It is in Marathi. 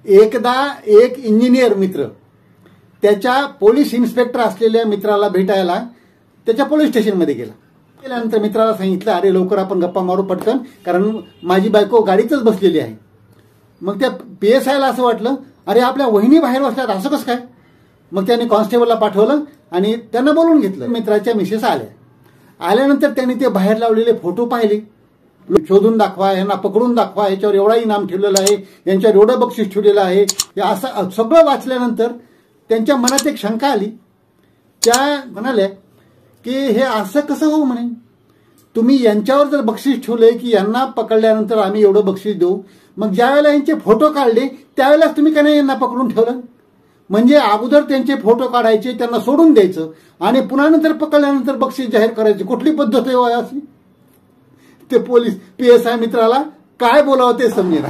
एकदा एक इंजिनियर मित्र त्याच्या पोलीस इन्स्पेक्टर असलेल्या मित्राला भेटायला त्याच्या पोलीस स्टेशनमध्ये गेला. गेल्यानंतर मित्राला सांगितलं, अरे लवकर आपण गप्पा मारू पटकन, कारण माझी बायको गाडीतच बसलेली आहे. मग त्या PSI ला असं वाटलं, अरे आपल्या वहिनी बाहेर बसल्यात, असं कसं काय. मग त्याने कॉन्स्टेबलला पाठवलं आणि त्यांना बोलून घेतलं. मित्राच्या मिसेस आल्यानंतर त्यांनी ते बाहेर लावलेले फोटो पाहिले. शोधून दाखवा, यांना पकडून दाखवा, याच्यावर एवढा इनाम ठेवलेला आहे, यांच्यावर एवढं बक्षीस ठेवलेलं आहे, असं सगळं वाचल्यानंतर त्यांच्या मनात एक शंका आली. त्या म्हणाल्या की हे असं कसं हो म्हणे, तुम्ही यांच्यावर जर बक्षीस ठेवलंय की यांना पकडल्यानंतर आम्ही एवढं बक्षीस देऊ, मग ज्या वेळेला यांचे फोटो काढले त्यावेळेलाच तुम्ही का नाही यांना पकडून ठेवलं. म्हणजे अगोदर त्यांचे फोटो काढायचे, त्यांना सोडून द्यायचं आणि पुन्हा नंतर पकडल्यानंतर बक्षीस जाहीर करायचे. कुठली पद्धत आहे अशी. ते पोलीस PSI मित्राला काय बोलावं ते समजेना.